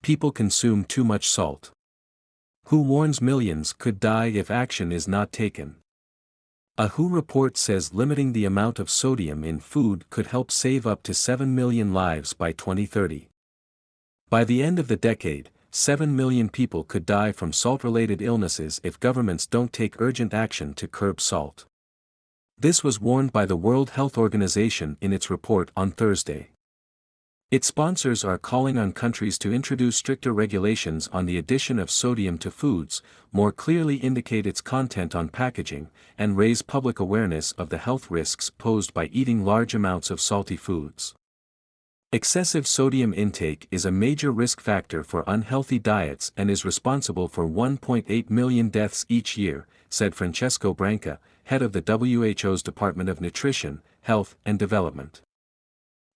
People consume too much salt. WHO warns millions could die if action is not taken. A WHO report says limiting the amount of sodium in food could help save up to 7 million lives by 2030. By the end of the decade, 7 million people could die from salt-related illnesses if governments don't take urgent action to curb salt. This was warned by the World Health Organization in its report on Thursday. Its sponsors are calling on countries to introduce stricter regulations on the addition of sodium to foods, more clearly indicate its content on packaging, and raise public awareness of the health risks posed by eating large amounts of salty foods. Excessive sodium intake is a major risk factor for unhealthy diets and is responsible for 1.8 million deaths each year, said Francesco Branca, head of the WHO's Department of Nutrition, Health and Development.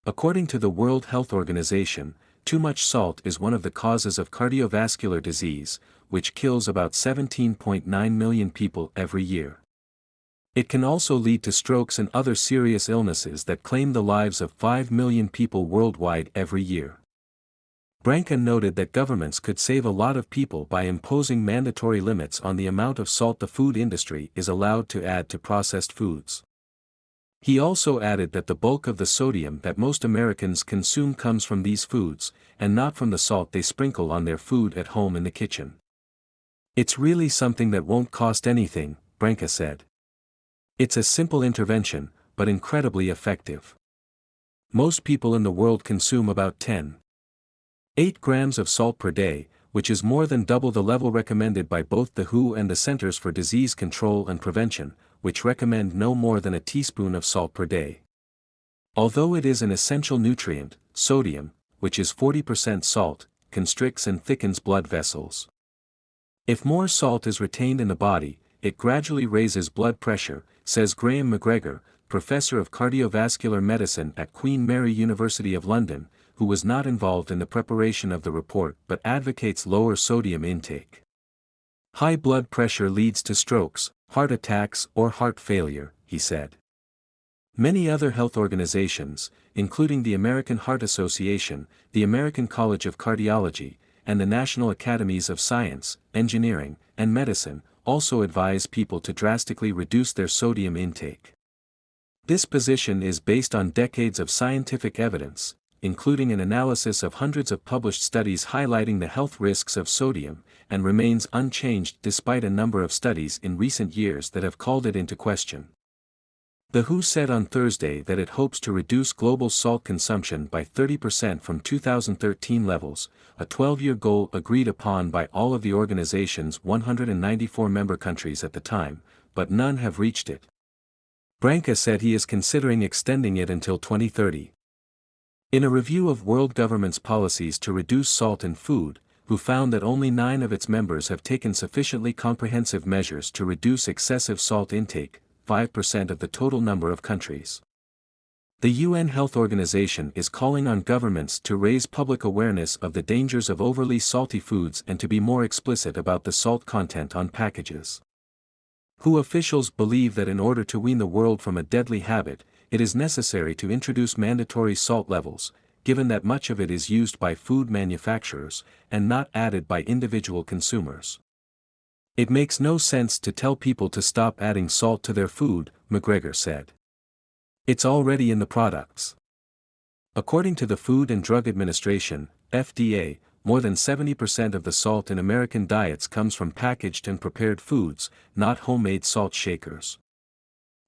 According to the World Health Organization, too much salt is one of the causes of cardiovascular disease, which kills about 17.9 million people every year. It can also lead to strokes and other serious illnesses that claim the lives of 5 million people worldwide every year. Branca noted that governments could save a lot of people by imposing mandatory limits on the amount of salt the food industry is allowed to add to processed foods. He also added that the bulk of the sodium that most Americans consume comes from these foods, and not from the salt they sprinkle on their food at home in the kitchen. It's really something that won't cost anything, Branca said. It's a simple intervention, but incredibly effective. Most people in the world consume about 10.8 grams of salt per day, which is more than double the level recommended by both the WHO and the Centers for Disease Control and Prevention, which recommend no more than a teaspoon of salt per day. Although it is an essential nutrient, sodium, which is 40% salt, constricts and thickens blood vessels. If more salt is retained in the body, it gradually raises blood pressure, says Graham McGregor, professor of cardiovascular medicine at Queen Mary University of London, who was not involved in the preparation of the report but advocates lower sodium intake. High blood pressure leads to strokes, heart attacks or heart failure, he said. Many other health organizations, including the American Heart Association, the American College of Cardiology, and the National Academies of Science, Engineering, and Medicine, also advise people to drastically reduce their sodium intake. This position is based on decades of scientific evidence, including an analysis of hundreds of published studies highlighting the health risks of sodium, and remains unchanged despite a number of studies in recent years that have called it into question. The WHO said on Thursday that it hopes to reduce global salt consumption by 30% from 2013 levels, a 12-year goal agreed upon by all of the organization's 194 member countries at the time, but none have reached it. Branca said he is considering extending it until 2030. In a review of world governments' policies to reduce salt in food, WHO found that only 9 of its members have taken sufficiently comprehensive measures to reduce excessive salt intake, 5% of the total number of countries. The UN Health Organization is calling on governments to raise public awareness of the dangers of overly salty foods and to be more explicit about the salt content on packages. WHO officials believe that in order to wean the world from a deadly habit, it is necessary to introduce mandatory salt levels, given that much of it is used by food manufacturers, and not added by individual consumers. It makes no sense to tell people to stop adding salt to their food, McGregor said. It's already in the products. According to the Food and Drug Administration, FDA, more than 70% of the salt in American diets comes from packaged and prepared foods, not homemade salt shakers.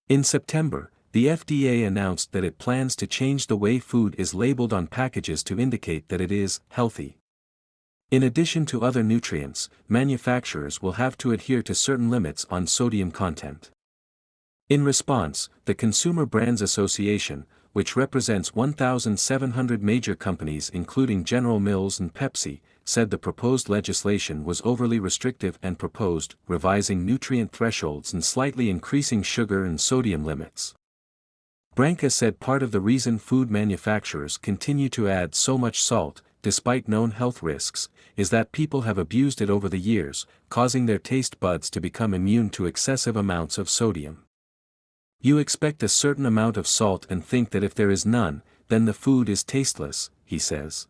In September, the FDA announced that it plans to change the way food is labeled on packages to indicate that it is healthy. In addition to other nutrients, manufacturers will have to adhere to certain limits on sodium content. In response, the Consumer Brands Association, which represents 1,700 major companies including General Mills and Pepsi, said the proposed legislation was overly restrictive and proposed revising nutrient thresholds and slightly increasing sugar and sodium limits. Branca said part of the reason food manufacturers continue to add so much salt, despite known health risks, is that people have abused it over the years, causing their taste buds to become immune to excessive amounts of sodium. You expect a certain amount of salt and think that if there is none, then the food is tasteless, he says.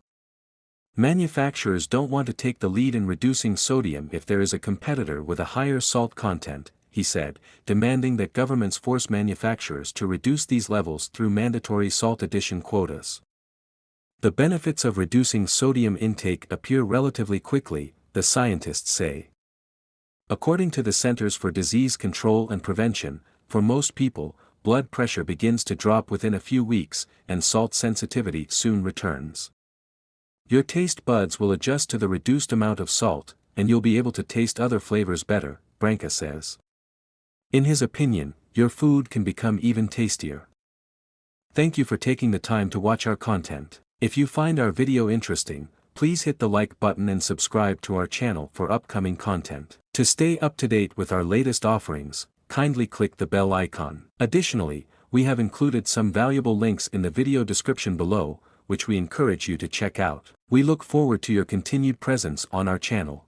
Manufacturers don't want to take the lead in reducing sodium if there is a competitor with a higher salt content, he said, demanding that governments force manufacturers to reduce these levels through mandatory salt addition quotas. The benefits of reducing sodium intake appear relatively quickly, the scientists say. According to the Centers for Disease Control and Prevention, for most people, blood pressure begins to drop within a few weeks, and salt sensitivity soon returns. Your taste buds will adjust to the reduced amount of salt, and you'll be able to taste other flavors better, Branca says. In his opinion, your food can become even tastier. Thank you for taking the time to watch our content. If you find our video interesting, please hit the like button and subscribe to our channel for upcoming content. To stay up to date with our latest offerings, kindly click the bell icon. Additionally, we have included some valuable links in the video description below, which we encourage you to check out. We look forward to your continued presence on our channel.